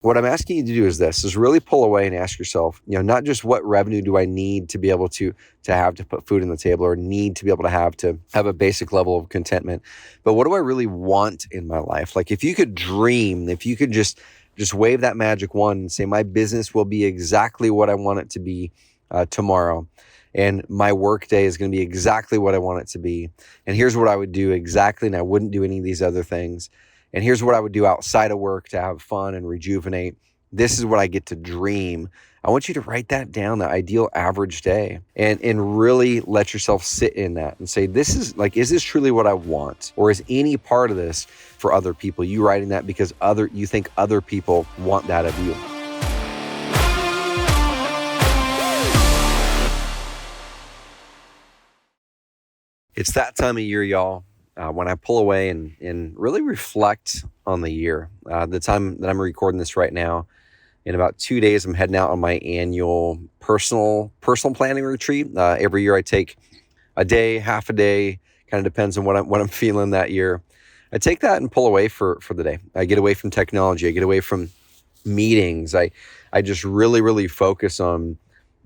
What I'm asking you to do is this, is really pull away and ask yourself, not just what revenue do I need to be able to have to put food on the table, or need to be able to have a basic level of contentment, but what do I really want in my life? Like if you could dream, if you could just wave that magic wand and say, my business will be exactly what I want it to be tomorrow. And my work day is going to be exactly what I want it to be. And here's what I would do exactly. And I wouldn't do any of these other things. And here's what I would do outside of work to have fun and rejuvenate. This is what I get to dream. I want you to write that down, the ideal average day, and really let yourself sit in that and say, is this truly what I want? Or is any part of this for other people? You writing that because you think other people want that of you. It's that time of year, y'all, when I pull away and really reflect on the year. The time that I'm recording this right now, in about 2 days, I'm heading out on my annual personal planning retreat. Every year I take a day, half a day, kind of depends on what I'm feeling that year. I take that and pull away for the day. I get away from technology. I get away from meetings. I just really, really focus on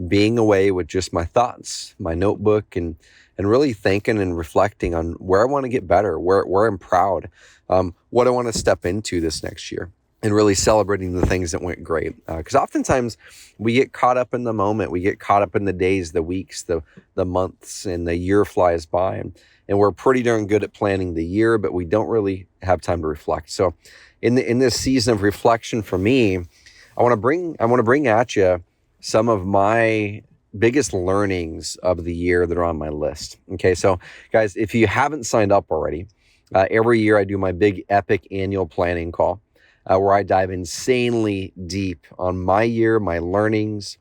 being away with just my thoughts, my notebook, and really thinking and reflecting on where I want to get better, where I'm proud, what I want to step into this next year, and really celebrating the things that went great. Because oftentimes we get caught up in the moment. We get caught up in the days, the weeks, the months, and the year flies by. And we're pretty darn good at planning the year, but we don't really have time to reflect. So in this season of reflection for me, I want to bring at you some of my biggest learnings of the year that are on my list. Okay, so guys, if you haven't signed up already, every year I do my big epic annual planning call where I dive insanely deep on my year, my learnings,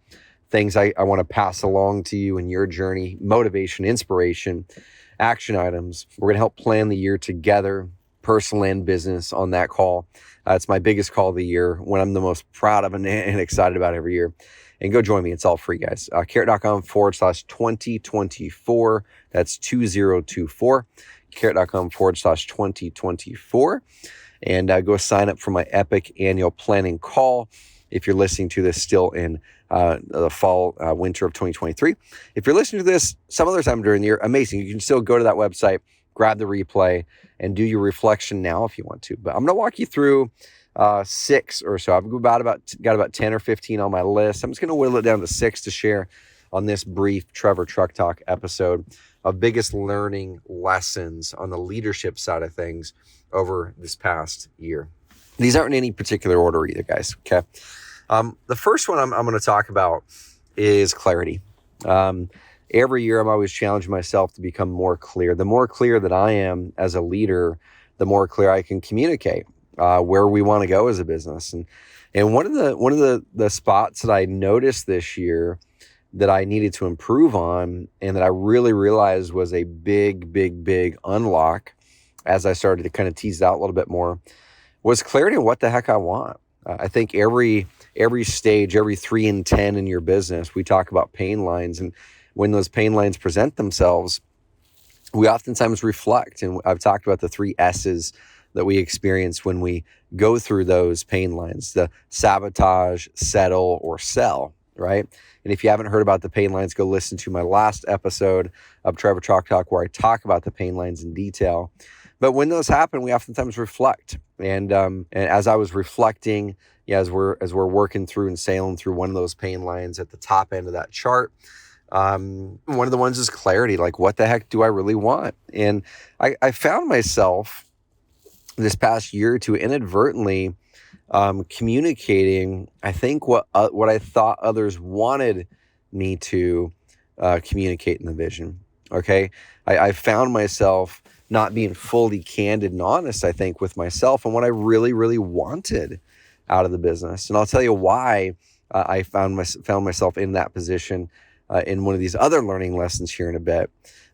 things I want to pass along to you in your journey, motivation, inspiration, action items. We're going to help plan the year together, personal and business, on that call. It's my biggest call of the year, when I'm the most proud of and excited about every year. And go join me. It's all free, guys. Carrot.com/2024. That's 2024. Carrot.com/2024. And go sign up for my epic annual planning call if you're listening to this still in the fall, winter of 2023. If you're listening to this some other time during the year, amazing. You can still go to that website, grab the replay, and do your reflection now if you want to. But I'm going to walk you through 6 or so. I've got about 10 or 15 on my list. I'm just going to whittle it down to 6 to share on this brief Trevor Truck Talk episode of biggest learning lessons on the leadership side of things over this past year. These aren't in any particular order either, guys. Okay. The first one I'm going to talk about is clarity. Every year I'm always challenging myself to become more clear. The more clear that I am as a leader, the more clear I can communicate where we want to go as a business. And one of the spots that I noticed this year that I needed to improve on, and that I really realized was a big unlock as I started to kind of tease it out a little bit more, was clarity on what the heck I want. I think every stage, every 3 and 10 in your business, we talk about pain lines. And when those pain lines present themselves, we oftentimes reflect. And I've talked about the 3 S's that we experience when we go through those pain lines: the sabotage, settle, or sell, right? And if you haven't heard about the pain lines, go listen to my last episode of Trevor Chalk Talk, where I talk about the pain lines in detail. But when those happen, we oftentimes reflect. And as I was reflecting, as we're working through and sailing through one of those pain lines at the top end of that chart, one of the ones is clarity. Like, what the heck do I really want? And I found myself this past year or two inadvertently communicating, I think, what I thought others wanted me to communicate in the vision. Okay, I found myself not being fully candid and honest, I think, with myself and what I really, really wanted out of the business. And I'll tell you why I found myself in that position in one of these other learning lessons here in a bit.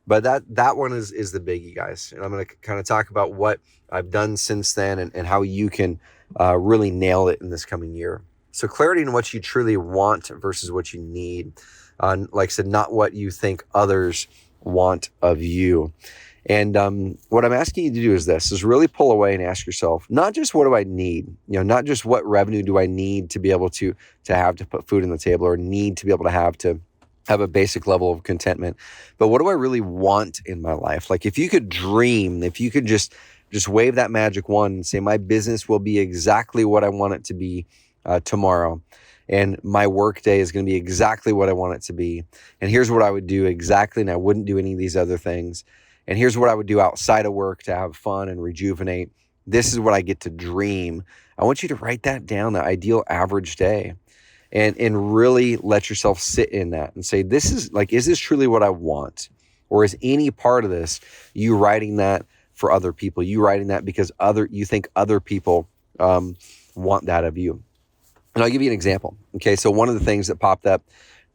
But that one is the biggie, guys. And I'm going to kind of talk about what I've done since then and how you can really nail it in this coming year. So clarity in what you truly want versus what you need. Like I said, not what you think others want of you. And what I'm asking you to do is really pull away and ask yourself, not just what do I need, not just what revenue do I need to be able to have to put food on the table, or need to be able to have a basic level of contentment, but what do I really want in my life? Like if you could dream, if you could just wave that magic wand and say, my business will be exactly what I want it to be tomorrow. And my work day is going to be exactly what I want it to be. And here's what I would do exactly. And I wouldn't do any of these other things. And here's what I would do outside of work to have fun and rejuvenate. This is what I get to dream. I want you to write that down, the ideal average day, and really let yourself sit in that and say, is this truly what I want? Or is any part of this you writing that for other people? You writing that because you think other people want that of you? And I'll give you an example. Okay, so one of the things that popped up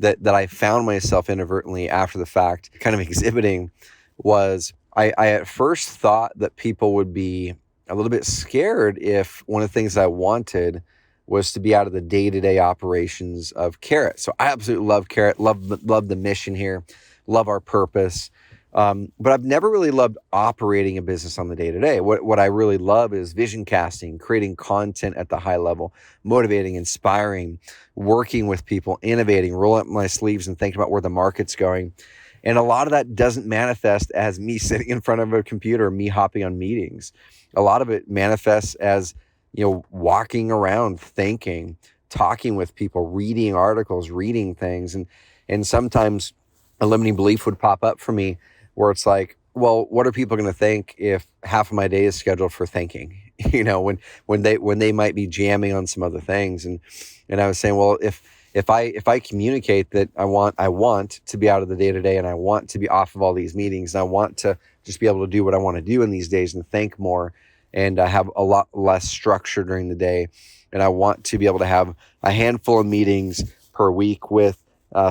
that I found myself inadvertently after the fact kind of exhibiting was I at first thought that people would be a little bit scared if one of the things I wanted was to be out of the day-to-day operations of Carrot. So I absolutely love Carrot, love the mission here, love our purpose. But I've never really loved operating a business on the day-to-day. What I really love is vision casting, creating content at the high level, motivating, inspiring, working with people, innovating, rolling up my sleeves and thinking about where the market's going. And a lot of that doesn't manifest as me sitting in front of a computer, or me hopping on meetings. A lot of it manifests as, walking around, thinking, talking with people, reading articles, reading things. And sometimes a limiting belief would pop up for me where it's like, well, what are people going to think if half of my day is scheduled for thinking? When they might be jamming on some other things. And I was saying, well, if I communicate that I want to be out of the day to day, and I want to be off of all these meetings, and I want to just be able to do what I want to do in these days and think more, and have a lot less structure during the day, and I want to be able to have a handful of meetings per week with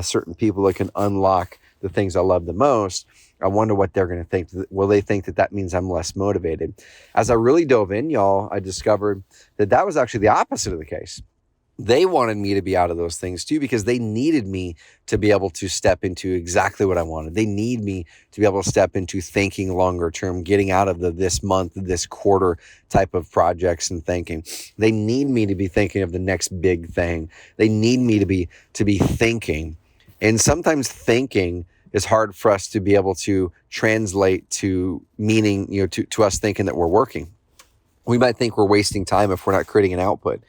certain people that can unlock the things I love the most. I wonder what they're going to think. Will they think that means I'm less motivated? As I really dove in, y'all, I discovered that was actually the opposite of the case. They wanted me to be out of those things too, because they needed me to be able to step into exactly what I wanted. They need me to be able to step into thinking longer term, getting out of this month, this quarter type of projects and thinking. They need me to be thinking of the next big thing. They need me to be thinking. And sometimes thinking is hard for us to be able to translate to meaning, to us thinking that we're working. We might think we're wasting time if we're not creating an output.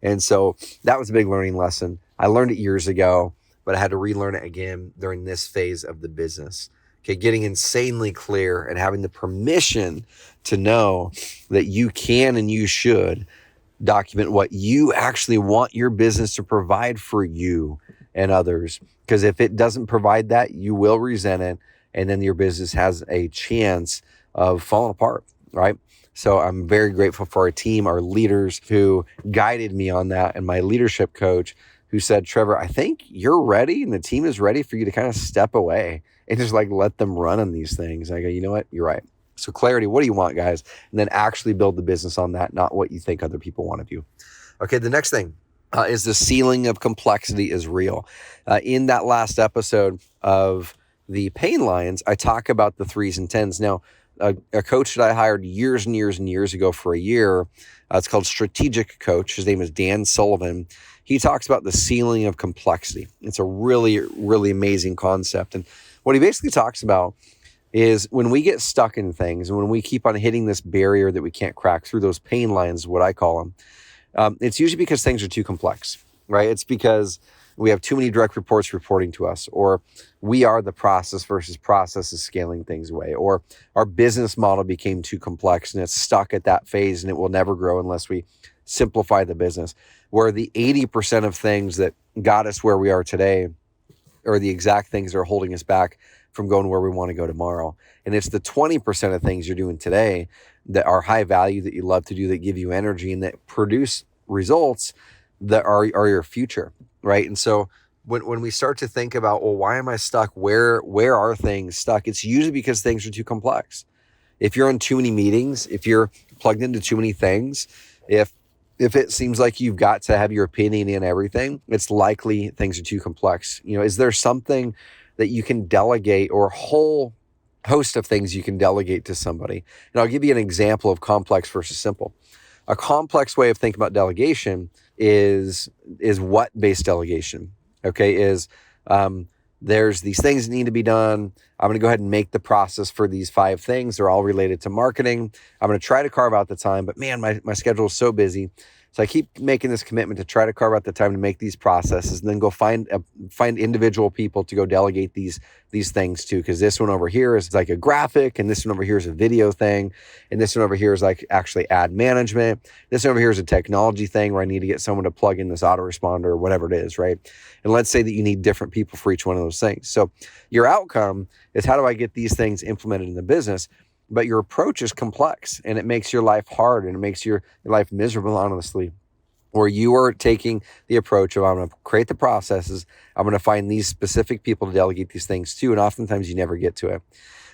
And so that was a big learning lesson. I learned it years ago, but I had to relearn it again during this phase of the business. Okay, getting insanely clear and having the permission to know that you can and you should document what you actually want your business to provide for you and others. Because if it doesn't provide that, you will resent it, and then your business has a chance of falling apart, right? So I'm very grateful for our team, our leaders who guided me on that, and my leadership coach who said, Trevor, I think you're ready and the team is ready for you to kind of step away and just let them run on these things. I go, you know what? You're right. So clarity, what do you want, guys? And then actually build the business on that, not what you think other people want of you. Okay, the next thing is the ceiling of complexity is real. In that last episode of the Pain Lions, I talk about the 3s and 10s. Now, a coach that I hired years and years and years ago for a year, it's called Strategic Coach. His name is Dan Sullivan. He talks about the ceiling of complexity. It's a really, really amazing concept. And what he basically talks about is when we get stuck in things and when we keep on hitting this barrier that we can't crack through, those pain lines, what I call them, it's usually because things are too complex, right? It's because we have too many direct reports reporting to us, or we are the process versus process is scaling things away, or our business model became too complex and it's stuck at that phase and it will never grow unless we simplify the business. Where the 80% of things that got us where we are today are the exact things that are holding us back from going where we want to go tomorrow. And it's the 20% of things you're doing today that are high value, that you love to do, that give you energy and that produce results that are your future, right? And so when we start to think about, well, why am I stuck? Where are things stuck? It's usually because things are too complex. If you're on too many meetings, if you're plugged into too many things, if it seems like you've got to have your opinion in everything, it's likely things are too complex. Is there something that you can delegate or host of things you can delegate to somebody. And I'll give you an example of complex versus simple. A complex way of thinking about delegation is what-based delegation. Okay, there's these things that need to be done. I'm going to go ahead and make the process for these 5 things. They're all related to marketing. I'm going to try to carve out the time, but man, my schedule is so busy. So I keep making this commitment to try to carve out the time to make these processes, and then go find individual people to go delegate these things to. Because this one over here is like a graphic, and this one over here is a video thing, and this one over here is like actually ad management. This one over here is a technology thing where I need to get someone to plug in this autoresponder or whatever it is, right? And let's say that you need different people for each one of those things. So your outcome is, how do I get these things implemented in the business? But your approach is complex, and it makes your life hard, and it makes your life miserable, honestly, where you are taking the approach of, I'm going to create the processes, I'm going to find these specific people to delegate these things to, and oftentimes you never get to it.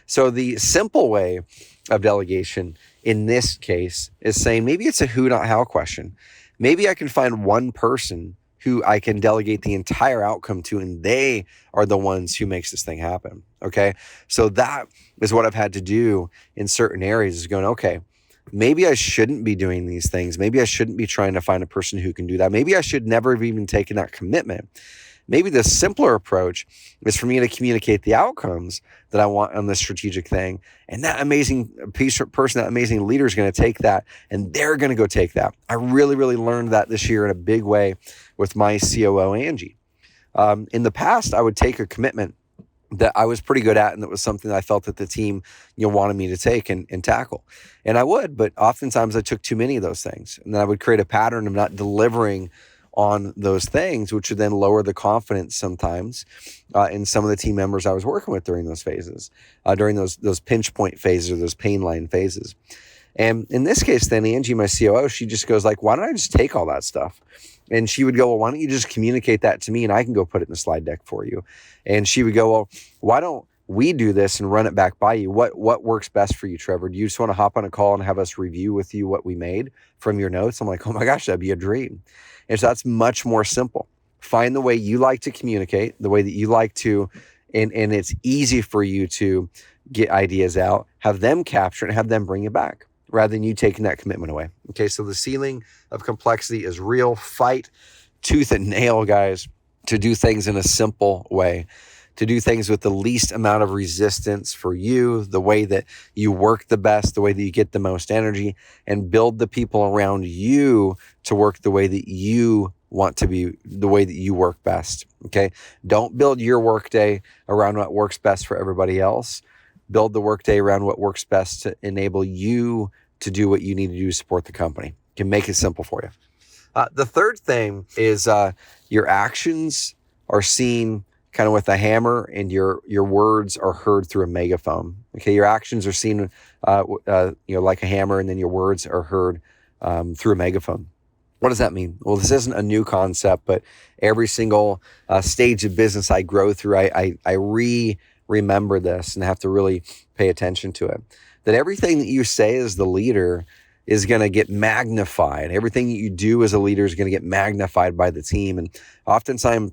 So the simple way of delegation in this case is saying, maybe it's a who, not how question. Maybe I can find one person who I can delegate the entire outcome to, and they are the ones who makes this thing happen. Okay. So that is what I've had to do in certain areas, is going, okay, maybe I shouldn't be doing these things. Maybe I shouldn't be trying to find a person who can do that. Maybe I should never have even taken that commitment. Maybe the simpler approach is for me to communicate the outcomes that I want on this strategic thing. And that amazing person, that amazing leader is going to take that, and they're going to go take that. I really, really learned that this year in a big way with my COO, Angie. In the past, I would take a commitment that I was pretty good at, and that was something that I felt that the team, wanted me to take and tackle. And I would, but oftentimes I took too many of those things. And then I would create a pattern of not delivering on those things, which would then lower the confidence sometimes in some of the team members I was working with during those phases, during those pinch point phases or those pain line phases. And in this case, then Angie, my COO, she just goes like, why don't I just take all that stuff? And she would go, well, why don't you just communicate that to me, and I can go put it in the slide deck for you? And she would go, well, why don't we do this and run it back by you? What works best for you, Trevor? Do you just want to hop on a call and have us review with you what we made from your notes? I'm like, oh my gosh, that'd be a dream. And so that's much more simple. Find the way you like to communicate, the way that you like to, and it's easy for you to get ideas out, have them capture it, and have them bring it back, rather than you taking that commitment away. Okay, so the ceiling of complexity is real. Fight tooth and nail, guys, to do things in a simple way, to do things with the least amount of resistance for you, the way that you work the best, the way that you get the most energy, and build the people around you to work the way that you want to be, the way that you work best. Okay, don't build your workday around what works best for everybody else. Build the workday around what works best to enable you to do what you need to do to support the company. Can make it simple for you. The third thing is your actions are seen kind of with a hammer, and your words are heard through a megaphone. Okay, your actions are seen like a hammer, and then your words are heard through a megaphone. What does that mean? Well, this isn't a new concept, but every single stage of business I grow through, I remember this and have to really pay attention to it. That everything that you say as the leader is going to get magnified. Everything that you do as a leader is going to get magnified by the team. And oftentimes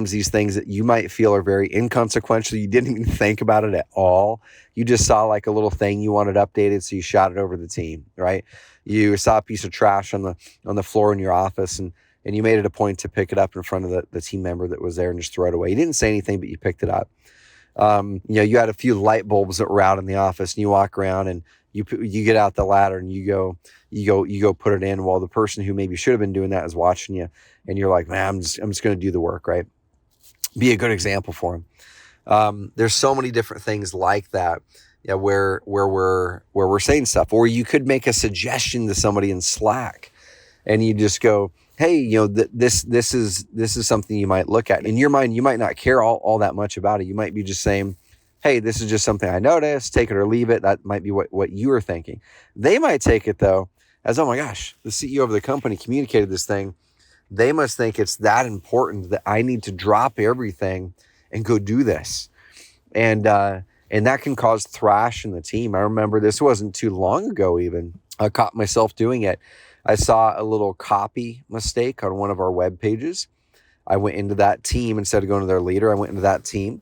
these things that you might feel are very inconsequential, you didn't even think about it at all. You just saw like a little thing you wanted updated, so you shot it over the team, right? You saw a piece of trash on the floor in your office, and you made it a point to pick it up in front of the team member that was there and just throw it away. You didn't say anything, but you picked it up. You had a few light bulbs that were out in the office, and you walk around and you get out the ladder and you go put it in, while the person who maybe should have been doing that is watching you, and you're like, man, I'm just going to do the work, right? Be a good example for them. There's so many different things like that, where we're saying stuff, or you could make a suggestion to somebody in Slack, and you just go, hey, this is something you might look at. In your mind, you might not care all that much about it. You might be just saying, hey, this is just something I noticed, take it or leave it. That might be what you are thinking. They might take it, though, as, oh my gosh, the CEO of the company communicated this thing. They must think it's that important that I need to drop everything and go do this. And that can cause thrash in the team. I remember this wasn't too long ago even. I caught myself doing it. I saw a little copy mistake on one of our web pages. I went into that team instead of going to their leader. I went into that team,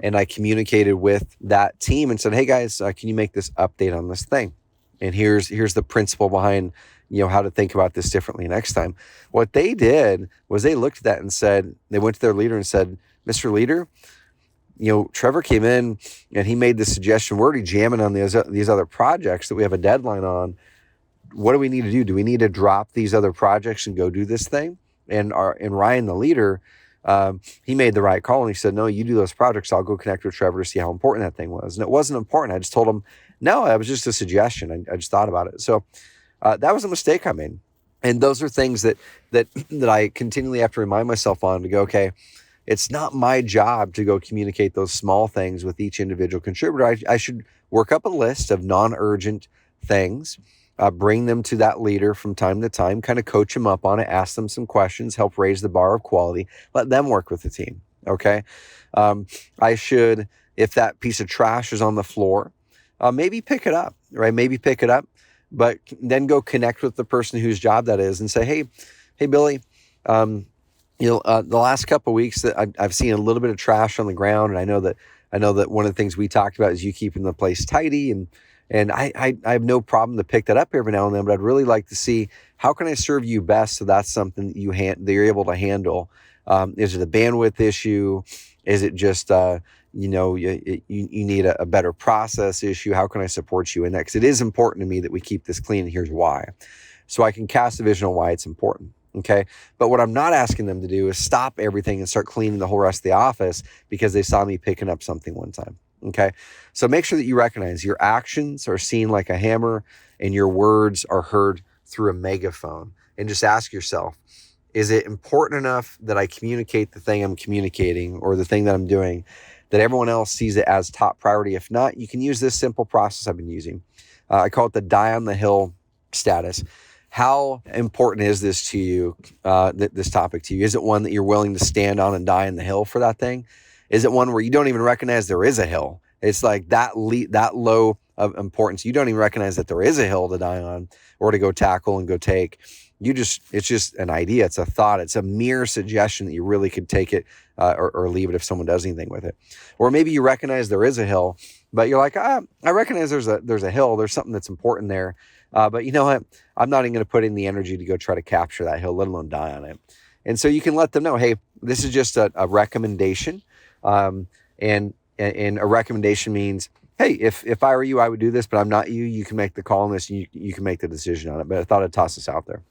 and I communicated with that team and said, hey guys, can you make this update on this thing? And here's the principle behind, how to think about this differently next time. What they did was they looked at that and said, they went to their leader and said, Mr. Leader, Trevor came in and he made this suggestion. We're already jamming on these other projects that we have a deadline on. What do we need to do? Do we need to drop these other projects and go do this thing? And Ryan, the leader, he made the right call and he said, no, you do those projects. I'll go connect with Trevor to see how important that thing was. And it wasn't important. I just told him, no, that was just a suggestion. I just thought about it. So that was a mistake I made. And those are things that I continually have to remind myself on to go, okay, it's not my job to go communicate those small things with each individual contributor. I should work up a list of non-urgent things, bring them to that leader from time to time, kind of coach them up on it, ask them some questions, help raise the bar of quality, let them work with the team. Okay. I should, if that piece of trash is on the floor, maybe pick it up, right? Maybe pick it up, but then go connect with the person whose job that is and say, hey, Billy, the last couple of weeks that I've seen a little bit of trash on the ground. And I know that one of the things we talked about is you keeping the place tidy, and I have no problem to pick that up every now and then, but I'd really like to see how can I serve you best so that's something that that you're able to handle. Is it a bandwidth issue? Is it just you need a better process issue? How can I support you in that? Because it is important to me that we keep this clean, and here's why. So I can cast a vision on why it's important. Okay. But what I'm not asking them to do is stop everything and start cleaning the whole rest of the office because they saw me picking up something one time. Okay. So make sure that you recognize your actions are seen like a hammer and your words are heard through a megaphone. And just ask yourself, is it important enough that I communicate the thing I'm communicating or the thing that I'm doing that everyone else sees it as top priority? If not, you can use this simple process I've been using. I call it the die on the hill status. How important is this to you, this topic to you? Is it one that you're willing to stand on and die on the hill for that thing? Is it one where you don't even recognize there is a hill? It's like that low of importance. You don't even recognize that there is a hill to die on or to go tackle and go take. It's just an idea. It's a thought. It's a mere suggestion that you really could take it or leave it if someone does anything with it. Or maybe you recognize there is a hill, but you're like, I recognize there's a hill. There's something that's important there. But you know what? I'm not even going to put in the energy to go try to capture that hill, let alone die on it. And so you can let them know, hey, this is just a recommendation. And a recommendation means, hey, if I were you, I would do this, but I'm not you. You can make the call on this. You can make the decision on it. But I thought I'd toss this out there.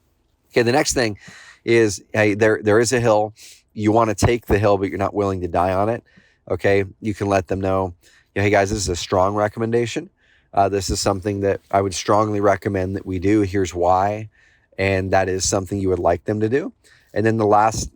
Okay, the next thing is, hey, there is a hill. You want to take the hill, but you're not willing to die on it. Okay, you can let them know, hey guys, this is a strong recommendation. This is something that I would strongly recommend that we do. Here's why. And that is something you would like them to do. And then the last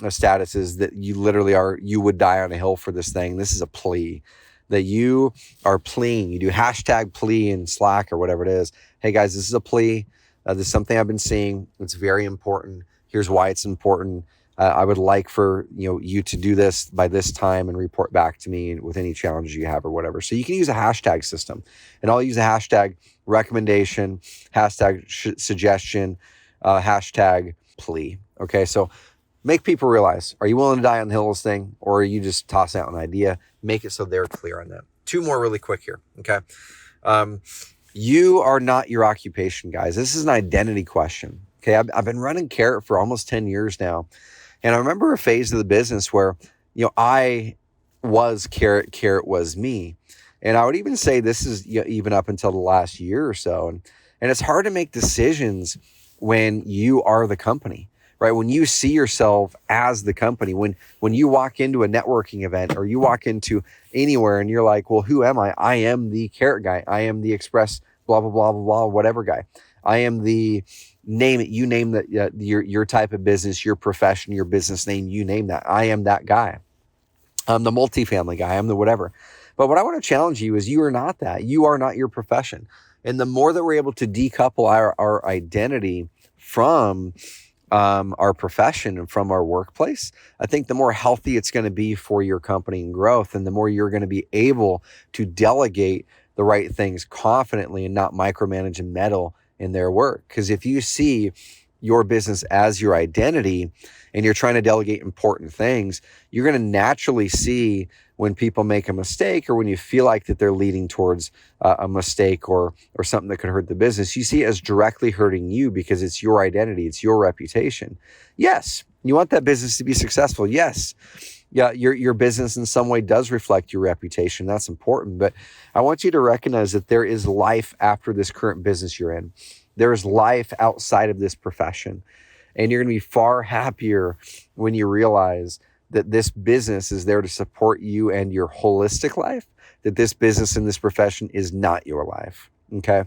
status is that you would die on a hill for this thing. This is a plea that you are pleading. You do hashtag plea in Slack or whatever it is. Hey guys, this is a plea. This is something I've been seeing. It's very important. Here's why it's important. I would like for you to do this by this time and report back to me with any challenges you have or whatever. So you can use a hashtag system, and I'll use a hashtag recommendation, hashtag suggestion, hashtag plea. Okay, so make people realize: are you willing to die on the hill of this thing, or are you just tossing out an idea? Make it so they're clear on that. Two more really quick here. Okay, you are not your occupation, guys. This is an identity question. Okay, I've been running Carrot for almost 10 years now. And I remember a phase of the business where, I was Carrot, Carrot was me. And I would even say this is even up until the last year or so. And it's hard to make decisions when you are the company, right? When you see yourself as the company, when you walk into a networking event or you walk into anywhere and you're like, well, who am I? I am the Carrot guy. I am the Express, blah, blah, blah, blah, blah, whatever guy. I am the name it. You name that your type of business, your profession, your business name, you name that. I am that guy. I'm the multifamily guy. I'm the whatever. But what I want to challenge you is you are not that. You are not your profession. And the more that we're able to decouple our identity from our profession and from our workplace, I think the more healthy it's going to be for your company and growth, and the more you're going to be able to delegate the right things confidently and not micromanage and meddle in their work. Because if you see your business as your identity and you're trying to delegate important things, you're going to naturally see when people make a mistake or when you feel like that they're leading towards a mistake or something that could hurt the business. You see it as directly hurting you because it's your identity, it's your reputation. Yes, you want that business to be successful. Yes, yeah, your business in some way does reflect your reputation. That's important. But I want you to recognize that there is life after this current business you're in. There is life outside of this profession. And you're going to be far happier when you realize that this business is there to support you and your holistic life, that this business and this profession is not your life. Okay.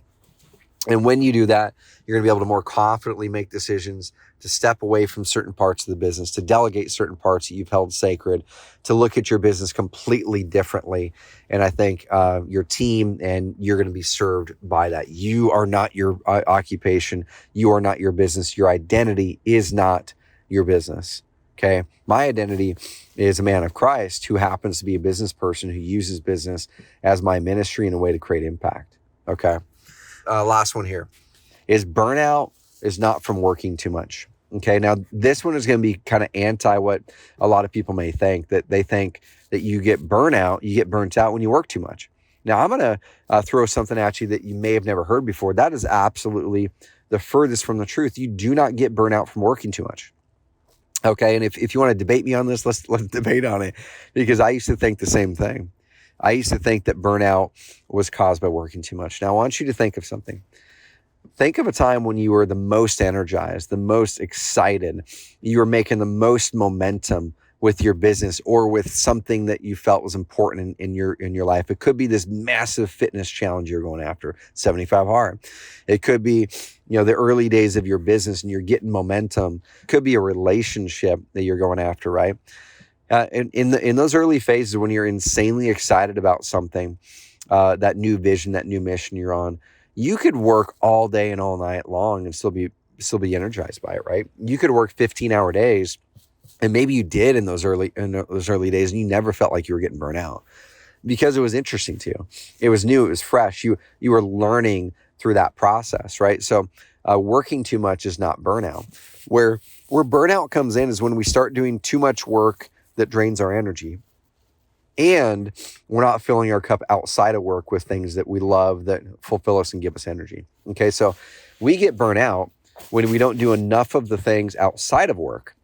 And when you do that, you're going to be able to more confidently make decisions to step away from certain parts of the business, to delegate certain parts that you've held sacred, to look at your business completely differently. And I think your team and you're going to be served by that. You are not your occupation. You are not your business. Your identity is not your business. Okay. My identity is a man of Christ who happens to be a business person who uses business as my ministry in a way to create impact. Okay. Last one here is burnout is not from working too much. Okay. Now this one is going to be kind of anti what a lot of people may think, that they think that you get burnt out when you work too much. Now I'm going to throw something at you that you may have never heard before. That is absolutely the furthest from the truth. You do not get burnout from working too much. Okay. And if you want to debate me on this, let's debate on it, because I used to think the same thing. I used to think that burnout was caused by working too much. Now, I want you to think of something. Think of a time when you were the most energized, the most excited, you were making the most momentum with your business or with something that you felt was important in your life. It could be this massive fitness challenge you're going after, 75 hard. It could be, the early days of your business and you're getting momentum. It could be a relationship that you're going after, right? In those early phases when you're insanely excited about something, that new vision, that new mission you're on, you could work all day and all night long and still be energized by it, right? You could work 15-hour days, and maybe you did in those early days, and you never felt like you were getting burnt out because it was interesting to you. It was new, it was fresh. You were learning through that process, right? So working too much is not burnout. Where burnout comes in is when we start doing too much work that drains our energy, and we're not filling our cup outside of work with things that we love, that fulfill us and give us energy. Okay, so we get burnt out when we don't do enough of the things outside of work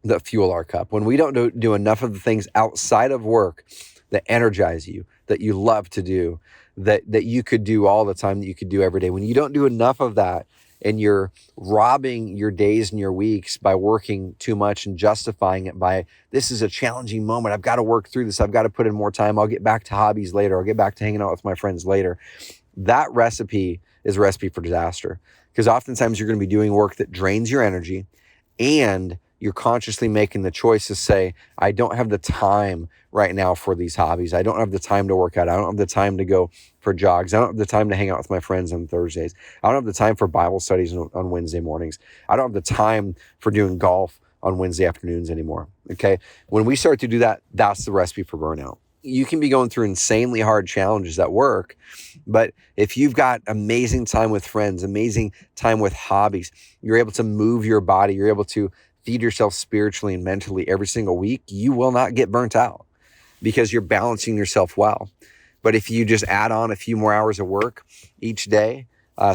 that fuel our cup, when we don't do enough of the things outside of work that energize you, that you love to do, that you could do all the time, that you could do every day. When you don't do enough of that, and you're robbing your days and your weeks by working too much and justifying it by, this is a challenging moment, I've got to work through this, I've got to put in more time, I'll get back to hobbies later, I'll get back to hanging out with my friends later. That recipe is a recipe for disaster, because oftentimes you're going to be doing work that drains your energy, and you're consciously making the choice to say, I don't have the time right now for these hobbies. I don't have the time to work out. I don't have the time to go for jogs. I don't have the time to hang out with my friends on Thursdays. I don't have the time for Bible studies on Wednesday mornings. I don't have the time for doing golf on Wednesday afternoons anymore. Okay. When we start to do that, that's the recipe for burnout. You can be going through insanely hard challenges at work, but if you've got amazing time with friends, amazing time with hobbies, you're able to move your body, you're able to feed yourself spiritually and mentally every single week, you will not get burnt out because you're balancing yourself well. But if you just add on a few more hours of work each day,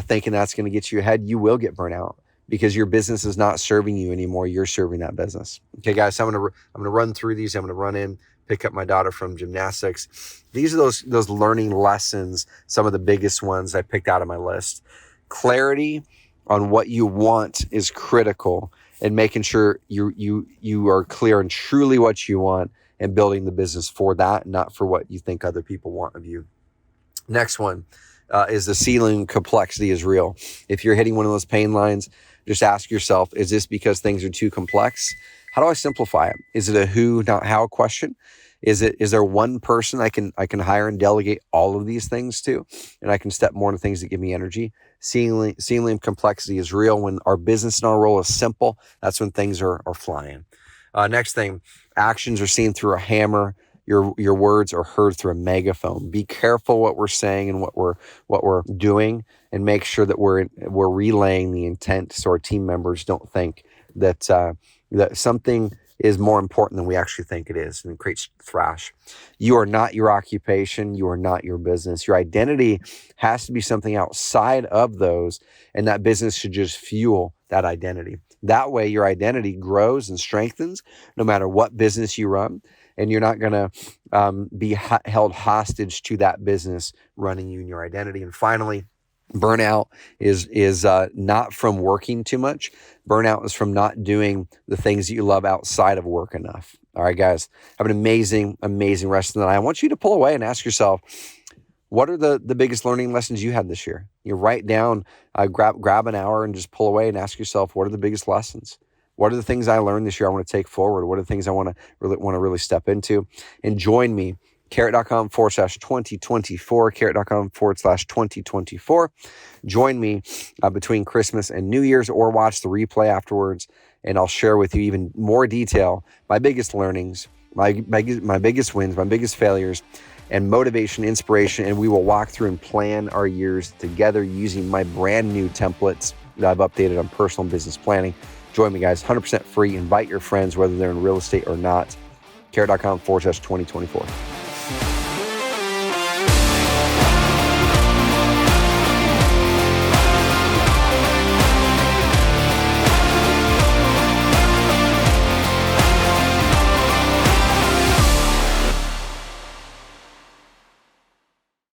thinking that's going to get you ahead, you will get burnt out because your business is not serving you anymore. You're serving that business. Okay, guys, so I'm going to run through these. I'm going to run in, pick up my daughter from gymnastics. These are those learning lessons, some of the biggest ones I picked out of my list. Clarity on what you want is critical, and making sure you are clear on truly what you want and building the business for that, not for what you think other people want of you. Next one is the ceiling complexity is real. If you're hitting one of those pain lines, just ask yourself, is this because things are too complex? How do I simplify it? Is it a who, not how question? Is there one person I can hire and delegate all of these things to, and I can step more into things that give me energy? Ceiling complexity is real. When our business and our role is simple, that's when things are flying. Next thing, actions are seen through a hammer, your words are heard through a megaphone. Be careful what we're saying and what we're doing, and make sure that we're relaying the intent so our team members don't think that that something is more important than we actually think it is, and it creates thrash. You are not your occupation. You are not your business. Your identity has to be something outside of those, and that business should just fuel that identity. That way, your identity grows and strengthens no matter what business you run, and you're not going to be held hostage to that business running you and your identity. And finally, burnout is not from working too much. Burnout is from not doing the things that you love outside of work enough. All right, guys, have an amazing, amazing rest of the night. I want you to pull away and ask yourself, what are the biggest learning lessons you had this year? You write down, grab an hour and just pull away and ask yourself, what are the biggest lessons? What are the things I learned this year I want to take forward? What are the things I want to really step into? And join me, carrot.com/2024, carrot.com/2024. Join me between Christmas and New Year's, or watch the replay afterwards, and I'll share with you even more detail, my biggest learnings, my biggest wins, my biggest failures, and motivation, inspiration, and we will walk through and plan our years together using my brand new templates that I've updated on personal and business planning. Join me, guys, 100% free. Invite your friends, whether they're in real estate or not. Carrot.com/2024.